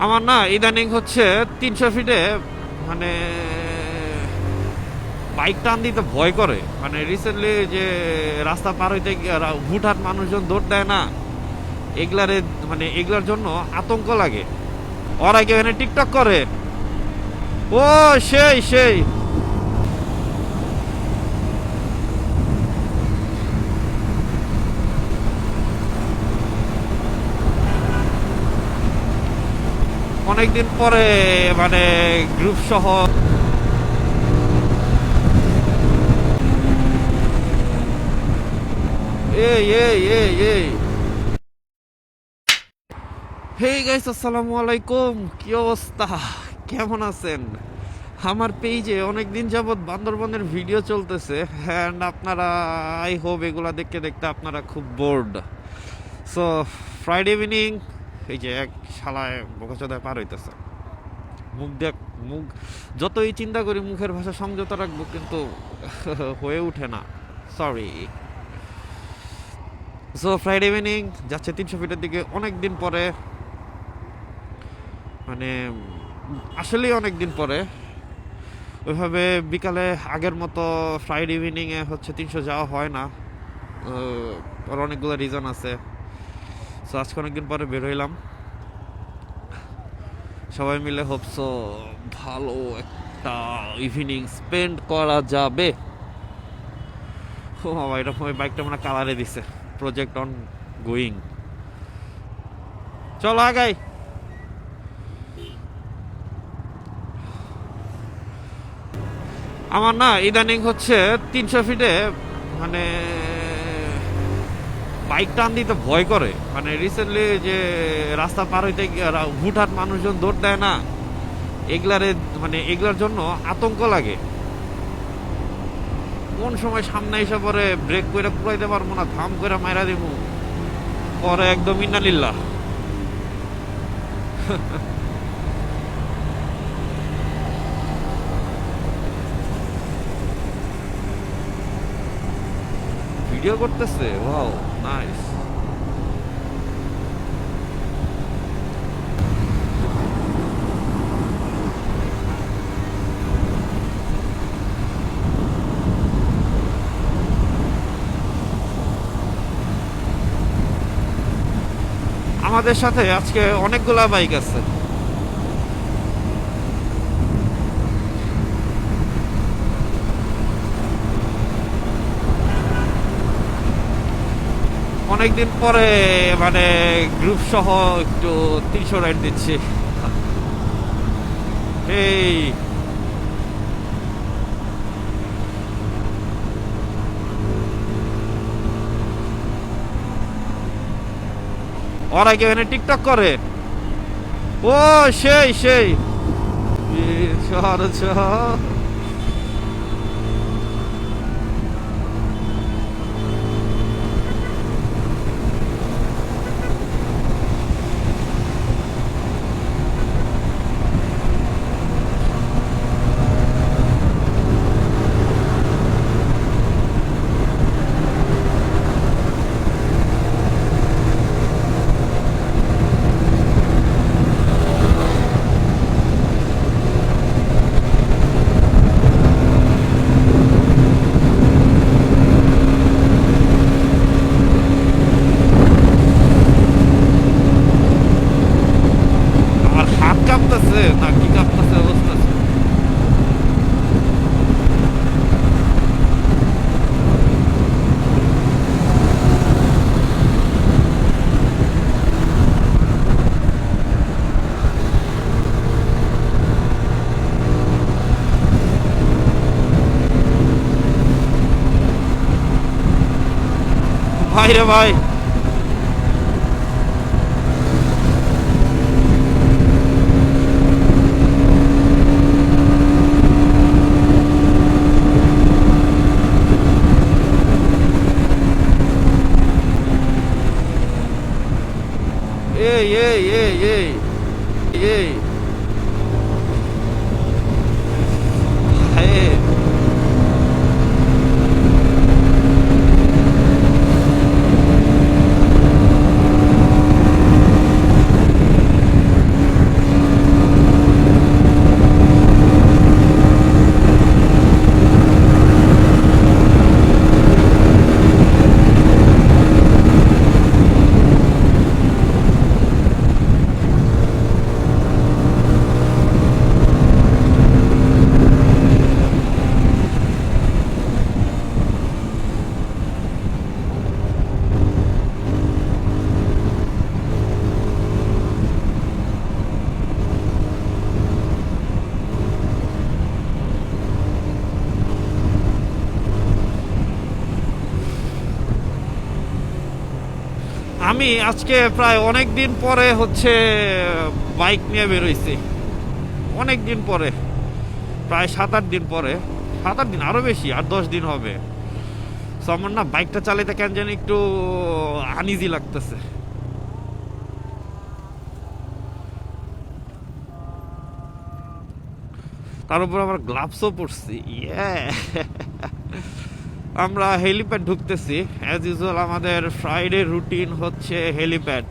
আমার না ইদানিং হচ্ছে 300 ফিটে মানে বাইক টান দিতে ভয় করে। মানে রিসেন্টলি যে রাস্তা পার হইতে গিয়ে হুটহাট মানুষজন দৌড় দেয় না, এগুলারে মানে এগুলার জন্য আতঙ্ক লাগে। ওরা কি এখানে টিকটক করে? ও সেই সেই অনেকদিন পরে মানে গ্রুপ সহ এই এই এই এই হেই গাইস, আসসালামু আলাইকুম। কি অবস্থা? কেমন আছেন? আমার পেজে অনেকদিন যাবৎ বান্দরবনের ভিডিও চলতেছে, অ্যান্ড আপনারা আই হোপ এগুলা দেখতে দেখতে আপনারা খুব বোর্ড। সো ফ্রাইডে ইভিনিং, এই যে এক শালায় বোকাচোদায় পার হইতেছে। মুখ দেখ, মুখ যতই চিন্তা করি মুখের ভাষা সংযত রাখবো, কিন্তু হয়ে ওঠে না। সরি। সো ফ্রাইডে ইভিনিং যাচ্ছে 300 ফিটের দিকে, অনেক দিন পরে, মানে আসলেই অনেক দিন পরে ওইভাবে বিকালে আগের মতো ফ্রাইডে ইভিনিংয়ে হচ্ছে 300 যাওয়া হয় না। ওর অনেকগুলো রিজন আছে। সো আজকে অনেকদিন পরে বের হইলাম, সবাই মিলে হোপসো ভালো একটা ইভিনিং স্পেন্ড করা যাবে। ও বাবা, এরকম ওই বাইকটা মানে কালারে দিছে, প্রজেক্ট অন গোয়িং। চলো আগাই। আমার না ইদানিং হচ্ছে 300 ফিটে মানে বাইক টান দিতে ভয় করে। মানে রিসেন্টলি যে রাস্তা পার হইতে গিয়ে হুটহাট মানুষজন দৌড় দেয় না, এগুলারে মানে এগুলার জন্য আতঙ্ক লাগে। কোন সময় সামনে এসে পরে ব্রেক করে পুরাইতে পারবো না, থাম করে মাইরা দিব, পরে একদম ইন্নালিল্লাহ। ভিডিও করতেছে, ওয়াও নাইস। আমাদের সাথে আজকে অনেকগুলা বাইক আছে। অনেকদিন পরে মানে গ্রুপ সহ একটু 300 রাইড দিচ্ছি। এই ওরা কি এখানে টিকটক করে? ও সেই সেই আমার হাত কাঁপতেছে না কি কাঁপতেছে অবস্থা। ভাই রে ভাই, এই এই এই এই এই ভাই, আমি আজকে প্রায় অনেক দিন পরে হচ্ছে বাইক নিয়ে বেরোইছি, অনেক দিন পরে, প্রায় 7-8 দিন পরে, 7-8 দিন, আরো বেশি, 8-10 দিন হবে। সো আমার না বাইকটা চালাইতে কেন জানি একটু আনইজি লাগতেছে। তার উপর আবার গ্লাভসও পরছি। আমরা হেলিপ্যাড ঢুকতেছি। অ্যাজ ইউজুয়াল আমাদের ফ্রাইডে রুটিন হচ্ছে হেলিপ্যাড।